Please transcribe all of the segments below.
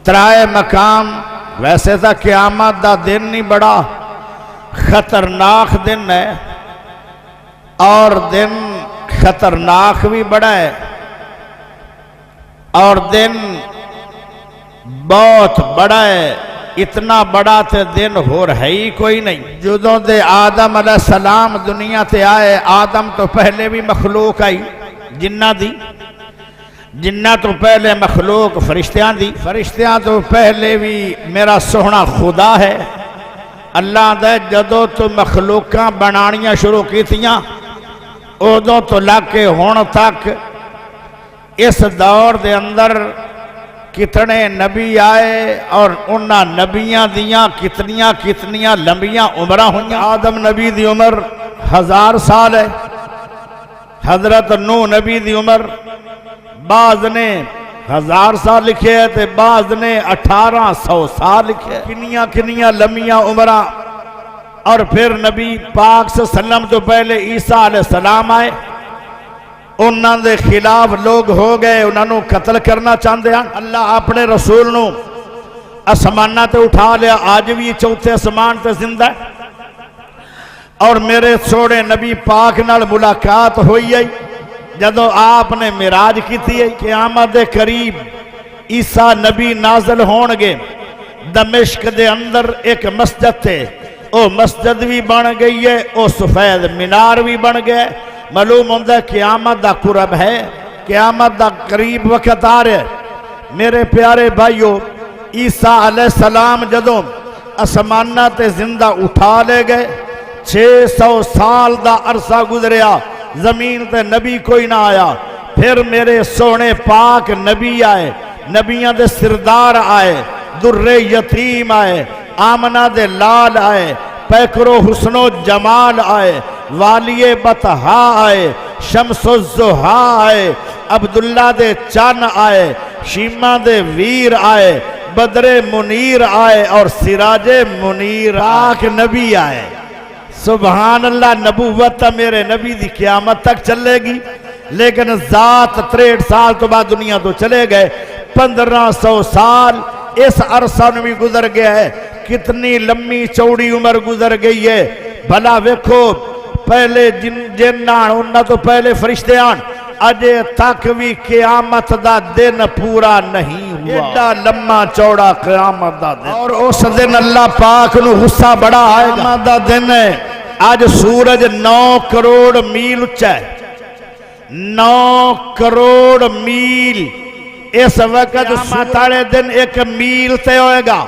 ترائے مقام ویسے تا قیامت دا دن نہیں بڑا خطرناک دن ہے اور دن خطرناک بھی بڑا ہے اور دن بہت بڑا ہے اتنا بڑا تے دن ہو رہی کوئی نہیں جدوں دے آدم علیہ السلام دنیا تے آئے آدم تو پہلے بھی مخلوق آئی جنہ دی جنہ تو پہلے مخلوق فرشتیاں دی فرشتیاں تو پہلے بھی میرا سونا خدا ہے اللہ دے جدو تو مخلوقاں بنانیاں شروع کی تیاں ادو تو لاکے ہون تک اس دور دے اندر کتنے نبی آئے اور انہاں نبیاں دیاں کتنیاں لمبیاں عمرہ ہوئیں آدم نبی دی عمر 1000 سال ہے حضرت نوح نبی دی عمر بعض نے 1000 سال لکھے ہے تے بعض نے 1800 سال لکھے ہے کنیاں لمبیاں عمرہ اور پھر نبی پاک صلی اللہ علیہ وسلم تو پہلے عیسیٰ علیہ السلام آئے انہاں دے خلاف لوگ ہو گئے انہاں نو قتل کرنا چاہتے ہیں اللہ اپنے رسول نو اسمانہ تے اٹھا لیا آج بھی چوتھے اسمان تے زندہ ہے اور میرے سوڑے نبی پاک نال ملاقات ہوئی ہے جدو آپ نے معراج کی تھی قیامت دے قریب عیسیٰ نبی نازل ہونگے دمشق دے اندر ایک مسجد تھے او مسجد بھی بن گئی ہے او سفید مینار بھی بن گئے معلوم ہوندہ ہے قیامت دا قرب ہے قیامت دا قریب وقت آ رہے میرے پیارے بھائیو عیسیٰ علیہ السلام جدوں اسمانہ تے زندہ اٹھا لے گئے 600 سال دا عرصہ گزریا زمین تے نبی کوئی نہ آیا پھر میرے سونے پاک نبی آئے نبیاں دے سردار آئے در یتیم آئے آمنہ دے لال آئے پیکرو حسن و جمال آئے والی بطہا آئے شمس الزہا آئے عبداللہ دے چان آئے شیمہ دے ویر آئے بدر منیر آئے اور سراج منیر آکھ نبی آئے سبحان اللہ نبوت میرے نبی دی قیامت تک چلے گی لیکن ذات 63 سال تو بعد دنیا تو چلے گئے 1500 سال اس عرصہ میں بھی گزر گیا ہے کتنی لمبی چوڑی عمر گزر گئی ہے بھلا ویکھو پہلے جنان انہاں تو پہلے فرشتیان اجے تک بھی قیامت دا دن پورا نہیں ہوا ایڈا لمبا چوڑا قیامت دا دن اور اس دن اللہ پاک نو غصہ بڑا آئے گا قیامت دا دن ہے آج سورج 9 کروڑ میل اچھا ہے 9 کروڑ میل اس وقت ساتھارے دن 1 میل تے ہوئے گا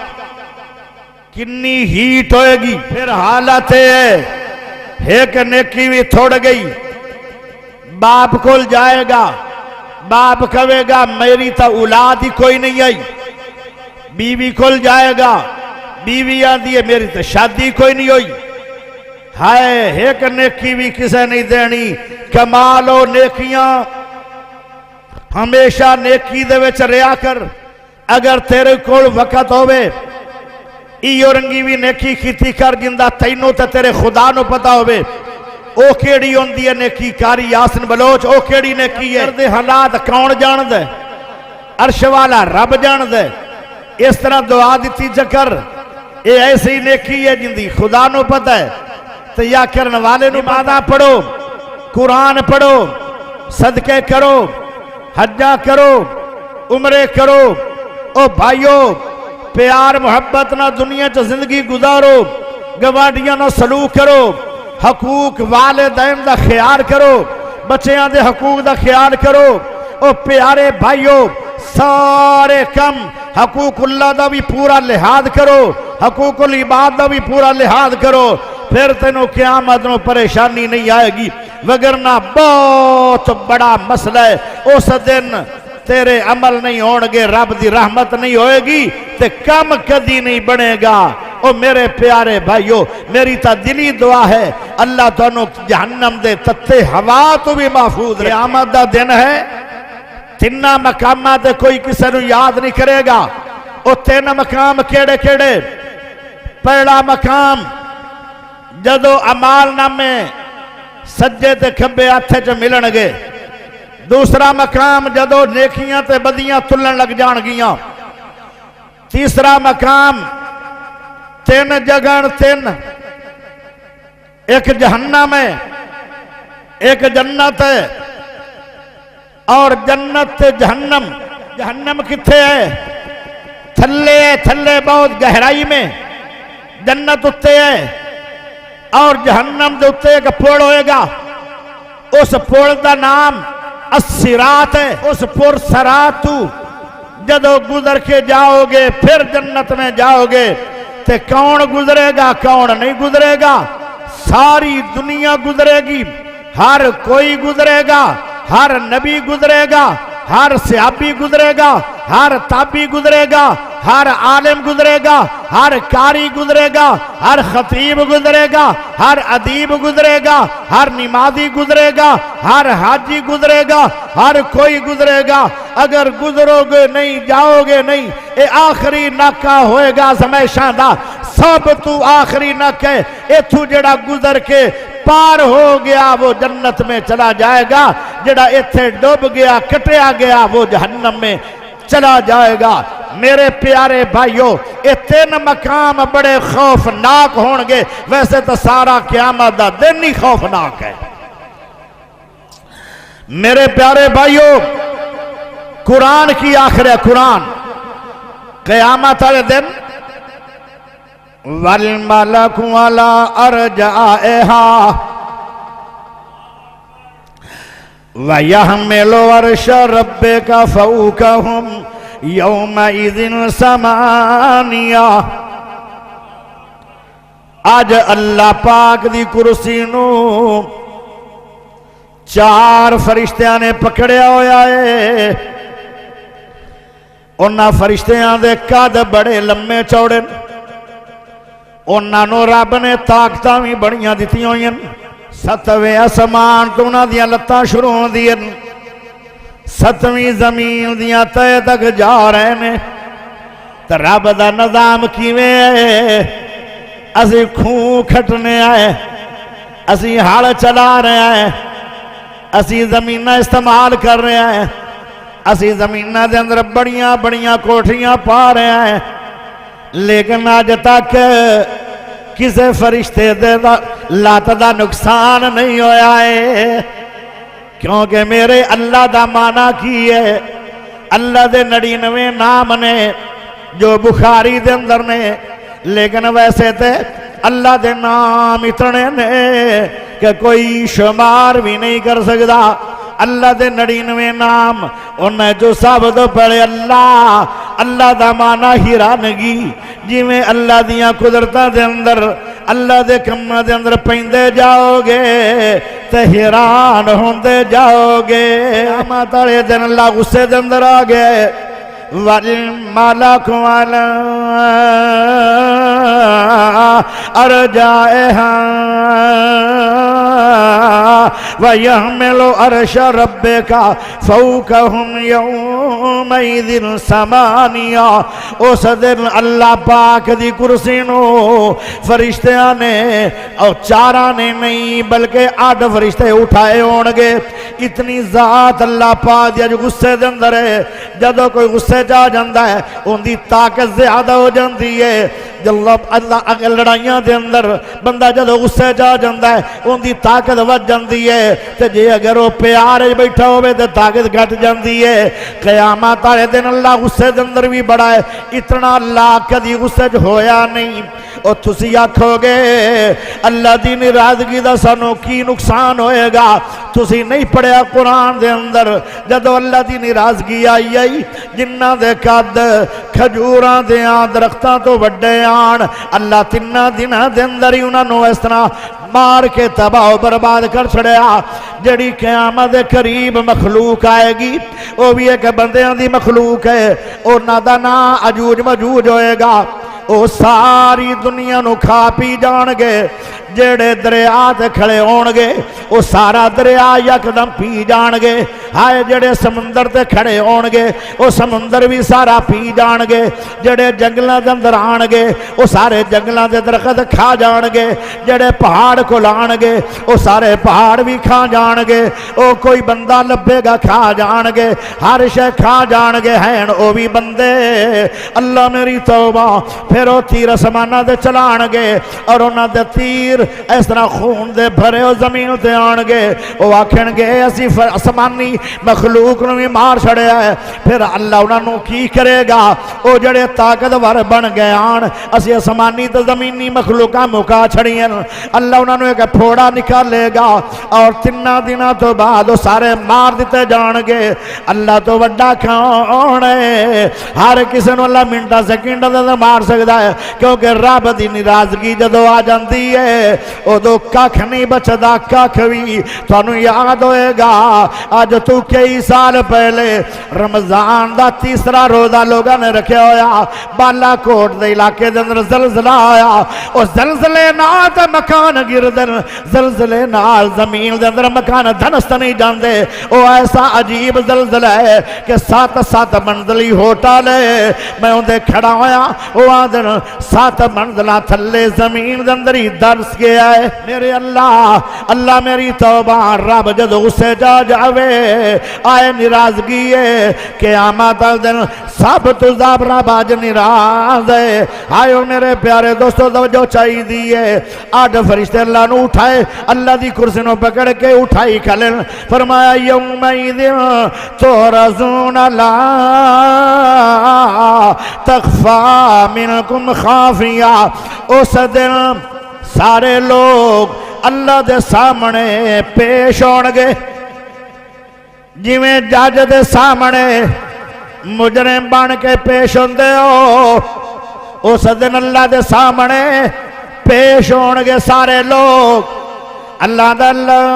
کنی ہیٹ ہوئے گی پھر حالت ہے ایک نیکی بھی تھوڑ گئی باپ کھل جائے گا باپ کہے گا میری تا اولاد ہی کوئی نہیں آئی بیوی کھل جائے گا بیوی آدھی ہے میری تا شادی کوئی نہیں ہوئی ہائے ایک نیکی بھی کسے نہیں دینی کمال و نیکیاں ہمیشہ نیکی دے وچ ریا کر اگر تیرے کول وقت ہوئے ایو رنگی بھی نیکی کیتی کر جندہ تینوں تے تیرے خدا نو پتا ہوئے او کیڑی ہوندی ہے نیکی کاری یاسن بلوچ او کیڑی نیکی ہے دے حالات کون جان دے عرش والا رب جان دے اس طرح دعا دیتی چکر اے ایسی نیکی ہے جندی خدا نو پتا ہے تو یا کرن والے نو مادہ پڑھو قرآن پڑھو صدقے کرو حجہ کرو عمرے کرو او بھائیو پیار محبت نہ دنیا چا زندگی گزارو گوانڈیاں نہ سلوک کرو حقوق والدین دا خیال کرو بچیاں دے حقوق دا خیال کرو او پیارے بھائیو سارے کم حقوق اللہ دا بھی پورا لحاظ کرو حقوق العباد دا بھی پورا لحاظ کرو پھر تینوں قیامت نو پریشانی نہیں آئے گی وگرنہ بہت بڑا مسئلہ ہے اس دن تیرے عمل نہیں ہونگے رب دی رحمت نہیں ہوئے گی تے کم کدی نہیں بنے گا او میرے پیارے بھائیو میری تا دلی دعا ہے اللہ تانوں جہنم دے تتے ہوا تو بھی محفوظ رہے قیامت دا دن ہے تینہ مقامات کوئی کسی نو یاد نہیں کرے گا او تینہ مقام کیڑے کیڑے پہلا مقام جدو عمال نامے سجے تے کھبے ہاتھے چ ملن گے دوسرا مقام جدو نیکیاں تے بدیاں تلن لگ جان گیاں تیسرا مقام 3 جگہ 3، ایک جہنم ہے، ایک جنت ہے، اور جنت تے جہنم، جہنم کتھے ہے؟ تھلے ہے، تھلے بہت گہرائی میں، جنت اتے ہے، اور جہنم دے اتے ایک پوڑ ہوئے گا، اس پوڑ دا نام الصراط ہے۔ اس پور سرات تو جدو گزر کے جاؤ گے پھر جنت میں جاؤ گے، تے کون گزرے گا کون نہیں گزرے گا؟ ساری دنیا گزرے گی، ہر کوئی گزرے گا، ہر نبی گزرے گا، ہر صحابی گزرے گا، ہر تابعی گزرے گا، ہر عالم گزرے گا، ہر قاری گزرے گا، ہر خطیب گزرے گا، ہر ادیب گزرے گا، ہر نمازی گزرے گا، ہر حاجی گزرے گا، ہر کوئی گزرے گا۔ اگر گزرو گے نہیں، جاؤ گے نہیں، اے آخری ناکہ ہوئے گا ہمیشہ دا، سب تو آخری ناکہ، اے تو جڑا گزر کے پار ہو گیا وہ جنت میں چلا جائے گا، جڑا ایتھے ڈوب گیا کٹیا گیا وہ جہنم میں چلا جائے گا۔ میرے پیارے بھائیوں، یہ 3 مقام بڑے خوفناک ہونگے، ویسے تو سارا قیامت دا دن ہی خوفناک ہے۔ میرے پیارے بھائیوں، قرآن کی آخر ہے، قرآن قیامت والے دن وَالْمَلَكُ عَلَىٰ أَرْجَائِهَا وَيَحْمِلُ عَرْشَ رَبِّكَ فَوْقَهُمْ يَوْمَئِذٍ ثَمَانِيَةٌ۔ آج اللہ پاک دی کرسی نو 4 فرشتیاں نے پکڑیا ہویا ہے۔ انہاں فرشتیاں دے قد بڑے لمے چوڑے، انہاں نو رب نے طاقتاں بھی بڑیاں دتی ہوئی ہیں۔ 7ویں آسمان تو انہاں دیاں لتاں شروع ہو دیاں، 7ویں زمین دیاں تہہ تک جا رہے نے۔ تو رب دا نظام کیویں ہے؟ اسی خون کھٹنے آئے، اسی ہل چلا رہے ہیں، اسی زمینہ استعمال کر رہے ہیں، اسی زمینہ دے اندر بڑیاں بڑیاں کوٹھیاں پا رہے ہیں، لیکن آج تک کسے فرشتے دے لات دا نقصان نہیں ہویا ہے، کیونکہ میرے اللہ دا معنی کی ہے؟ اللہ دے 99 نام نے جو بخاری دے اندر نے، لیکن ویسے تے اللہ دے نام اتنے نے کہ کوئی شمار بھی نہیں کر سکتا۔ اللہ دے 99 نام، انہیں جو ثابت پڑے اللہ، اللہ دا معنی حیرانگی، جی میں اللہ دیاں قدرتاں دے اندر، اللہ دے کماں دے اندر پیندے جاؤ گے تے حیران ہوندے جاؤ گے۔ قیامت والے دن اللہ غصے دے اندر آ گئے، وَالْمَلَكُ عَلَىٰ أَرْجَائِهَا وَيَحْمِلُ عَرْشَ رَبِّكَ فَوْقَهُمْ يَوْمَئِذٍ ثَمَانِيَةٌ۔ اس دن اللہ پاک دی کرسی نو فرشتیاں نے، اور 4 نے نہیں بلکہ 8 فرشتے اٹھائے ہونگے۔ اتنی ذات اللہ پاک دی غصے دے اندر ہے، جدو کوئی غصے جا جاندہ ہے ان دی طاقت زیادہ ہو جاندی ہے۔ اللہ لڑائیاں دے اندر بندہ جدو غصے جا جاندہ ہے ان دی طاقت ود جاندی ہے، تے جے اگر وہ پیار بیٹھا ہوئے تے طاقت گھٹ جاندی ہے۔ قیامت والے دن اللہ غصے دے اندر بھی بڑا ہے، اتنا اللہ کدی غصے جو ہویا نہیں۔ اور تسی آکھو گے اللہ دی ناراضگی دا سانو کی نقصان ہوئے گا؟ تسی نہیں پڑھیا قرآن دے اندر جدو اللہ دی ناراضگی آئی جنہ دے قد کھجوراں دیاں درختاں تو وڈے آن، اللہ 3 دناں دے اندر ہی انہاں نو اس طرح مار کے تباہ و برباد کر چھڑیا۔ جڑی قیامت دے قریب مخلوق آئے گی وہ بھی ایک بندیاں دی مخلوق ہے، اور نادا نا اجوج مجوج ہوئے گا، وہ ساری دنیا نو کھا پی جان گے۔ جڑے دریا تے کھڑے ہون گے وہ سارا دریا یکدم پی جان گے ہائے جڑے سمندر تے کھڑے ہون گے وہ سمندر بھی سارا پی جان گے جڑے جنگلاں دے اندر آن گے وہ سارے جنگلاں دے درخت کھا جان گے جڑے پہاڑ کو لان گے وہ سارے پہاڑ بھی کھا جان گے وہ کوئی بندہ لبے گا کھا جان گے ہر شے کھا جان گے ہیں وہ بھی بندے اللہ میری توبہ پھر وہ تیر اسمانہ دے چلان گے اور انہاں دے تیر اس طرح خون دے بھرے وہ زمین تے آن گے وہ آکھن گے اسی اسمانی مخلوق نو بھی مار چھڑیا ہے پھر اللہ انہاں نو کی کرے گا وہ جڑے طاقتور بن گئے آن اسی اسمانی تے زمینی مخلوقاں مکا چھڑیاں اللہ انہاں نو ایک پھوڑا نکالے گا اور 3 دنوں تو بعد وہ سارے مار دیتے جان گے اللہ تو وڈا کون ہے ہر کسی نو اللہ منٹا سیکنڈ دے مار سکتا ہے کیونکہ رب دی ناراضگی جدو آ جاندی ہے ادو کھ نہیں بچدا کھ بھی تانوں یاد ہوئے گا اج تو کئی سال پہلے رمضان دا تیسرا روزہ لوگاں نے رکھیا ہویا بالا کوٹ دے علاقے دے اندر زلزلہ آیا اس زلزلے نال تے مکان گردن زلزلے نال زمین دے اندر مکان دھنست نہیں جاندے او ایسا عجیب زلزلہ ہے کہ 7 منزلی ہوٹل ہے میں اندے کھڑا ہویا وہ آدھر 7 منزلہ تھلے زمین دے اندر ہی درس گیا ہے میرے اللہ میری توبہ رب جدو اسے جا جاوے آئے نراضگی ہے قیامت دن سب تو زابرہ باج نراز ہے آئے میرے پیارے دوستو توجہ چاہی دیئے 8 فرشتے اللہ نو اٹھائے اللہ دی کرسی نو پکڑ کے اٹھائی کھلن فرمایا یوم ایدن تورزون لا تخفا منکم خافیہ اس دن سارے لوگ اللہ دے سامنے پیش ہونگے جویں جج دے سامنے مجرم بن کے پیش ہوندے ہو اس دن اللہ دے سامنے پیش ہونگے سارے لوگ اللہ دا اللہ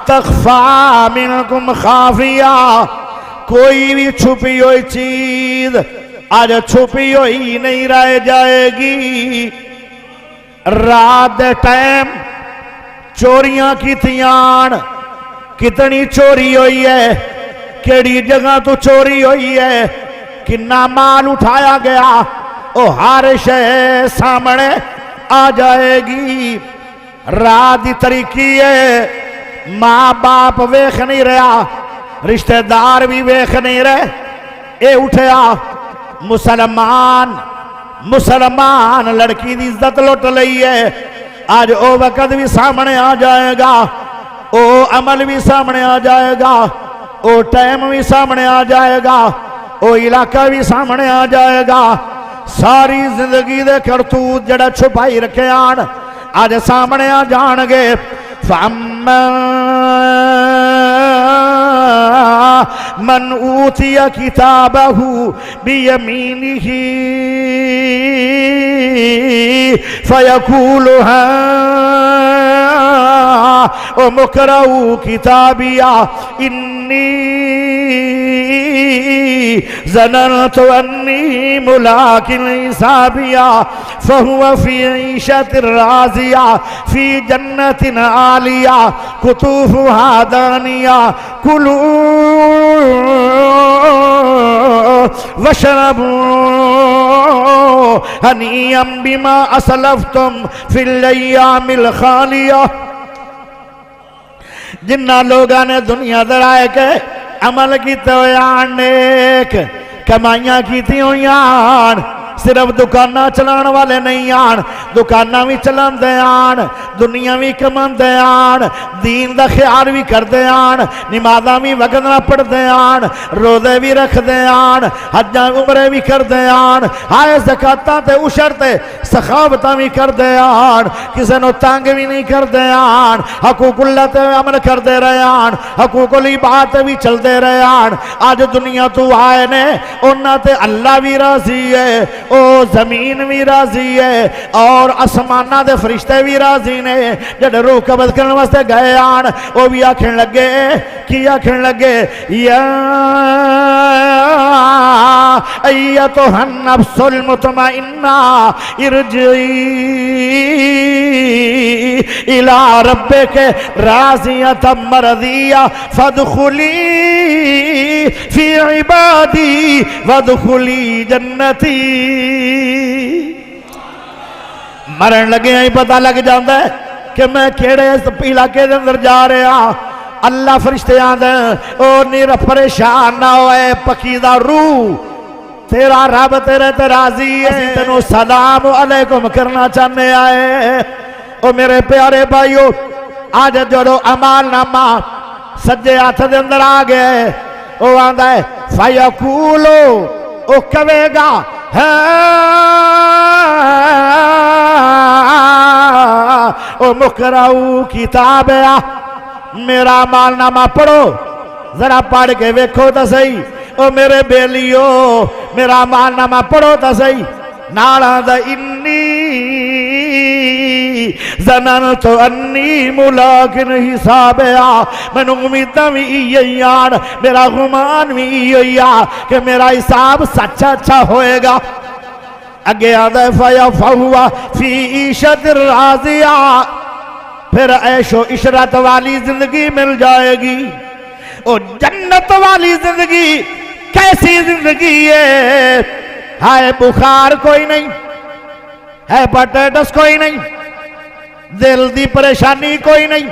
تخفا منکم خافیہ کوئی بھی چھپی ہوئی چیز آج چھپی ہوئی نہیں رہ جائے گی رات دے ٹائم چوریاں کی تیان کتنی چوری ہوئی ہے کیڑی جگہ تو چوری ہوئی ہے کنا مال اٹھایا گیا او ہر شے سامنے آ جائے گی رات دی طریقی ہے ماں باپ ویخ نہیں رہا رشتہ دار بھی ویخ نہیں رہے اے اٹھیا مسلمان لڑکی دی عزت لٹ لئی ہے آج او وقت بھی سامنے آ جائے گا او عمل بھی سامنے آ جائے گا او ٹائم بھی سامنے آ جائے گا او علاقہ بھی سامنے آ جائے گا ساری زندگی دے کرتوت جڑا چھپائی رکھے آن آج سامنے آ جان گے من اوتی کتابہ بیمینہ فیقول مقرؤ کتابیہ انی ظننت انی ملاق حسابیہ فہو فی عیشۃ راضیہ فی جنت عالیہ قطوفہا دانیہ کلوا واشربوا ہنیئا بما اسلفتم فی الایام الخالیہ جنہ لوگاں نے دنیا درائے کے عمل کیتے ہوئے نیک کمائیاں کیتی ہوئے صرف دکانہ چلان والے نہیں آن دکانہ بھی چلان دے آن دنیا بھی کمان دے آن دین دا خیال بھی کر دے آن نمازہ بھی وقت نہ پڑھ دے آن روزے بھی رکھ دے آن حجاں عمرے بھی کر دے آن آئے زکاتاں تے اشر تے سخاوتاں بھی کر دے آن کسے نو تانگ بھی نہیں کر دے آن حقوق اللہ تے عمل کر دے رہے آن حقوق العباد بھی چل دے رہے آن آج دنیا تو آئے نے انہاں تے اللہ بھی راضی ہے او زمین بھی راضی ہے اور آسمانہ دے فرشتے بھی راضی نے جڑے روح قبض کرنے واسطے گئے آن وہ بھی آکھن لگے کی آکھن لگے یا ایتھا النفس المطمئنہ ارجعی الی ربک راضیۃ مرضیہ فادخلی فی عبادی وادخلی جنتی۔ مرن لگے ہی پتہ لگ جاندہ ہے کہ میں کیڑے علاقے دے اندر جا رہا۔ اللہ فرشتے آندے او نیر پریشان نہ ہوئے پکیدہ روح، تیرا رب تیرے تے راضی ہے، تینوں سلام علیکم کرنا چاہنے آئے۔ او میرے پیارے بھائیو، آج جڑو عمال نامہ سجے ہاتھ دے اندر آگئے، او آندہ ہے فَيَقُولُ او کہے گا او مقرؤ کتاب ہے، میرا عمال نامہ پڑھو، ذرا پڑھ کے ویکھو تا صحیح۔ او میرے بیلیو میرا عمال نامہ پڑھو تا صحیح۔ نالا دا انی ظننت انی ملاقن حسابیا، میں نے امیدہ بھی یہی آن، میرا گمان بھی یہی آن کہ میرا حساب سچا اچھا ہوئے گا۔ اگے آدھے فَيَفَوَّ فِي عِیشَةٍ رَاضِیَةٍ، پھر عیش و عشرت والی زندگی مل جائے گی۔ او جنت والی زندگی کیسی زندگی ہے؟ ہے بخار کوئی نہیں، ہیپاٹائٹس کوئی نہیں، دل دی پریشانی کوئی نہیں،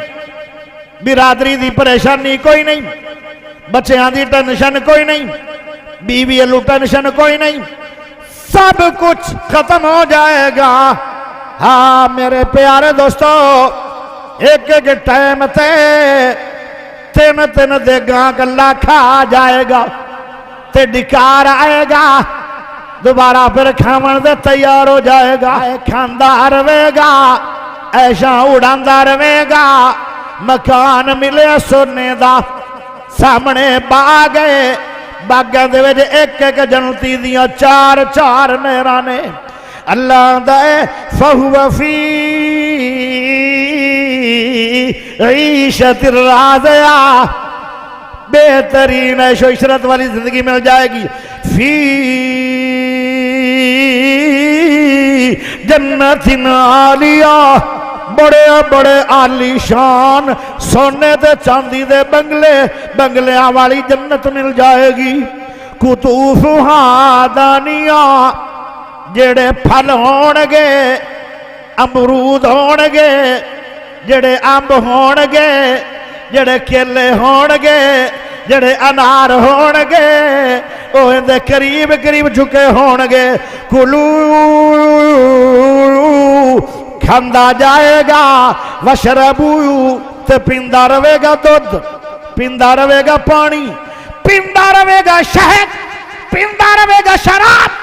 برادری دی پریشانی کوئی نہیں، بچیاں دی ٹینشن کوئی نہیں، بیوی لو ٹینشن کوئی نہیں، سب کچھ ختم ہو جائے گا۔ ہاں میرے پیارے دوستو، ایک ایک ٹائم تے تین تین دے گاں گلہ کھا جائے گا، تے ڈکار آئے گا، دوبارہ پھر کھامن دے تیار ہو جائے گا، کھاندہ روے گا، ایشاں اڑاندہ روے گا، مکان ملے سونے دا، سامنے باغے، باغاں دے وچ ایک ایک جنتی دیاں چار چار نہرانے۔ اللہ دے فَهُوَ فِي عِیشَةٍ رَاضِیَةٍ، بہترین عیش و عشرت والی زندگی مل جائے گی۔ فی جنت عالیہ، بڑے بڑے عالی شان سونے دے چاندی دے بنگلے، بنگلیاں والی جنت مل جائے گی۔ قطوفہا دانیہ، جڑے پھل ہونگے، امرود ہونگے، جڑے امب ہونگے، جڑے کیلے ہونگے، جڑے انار ہونگے، وہ اندے قریب قریب جھکے ہونگے۔ کلو کھاندا جائے گا، وشربو تے پیندہ روے گا دودھ، پیندہ روے گا پانی، پیندہ روے گا شہد، پیندہ روے گا شراب،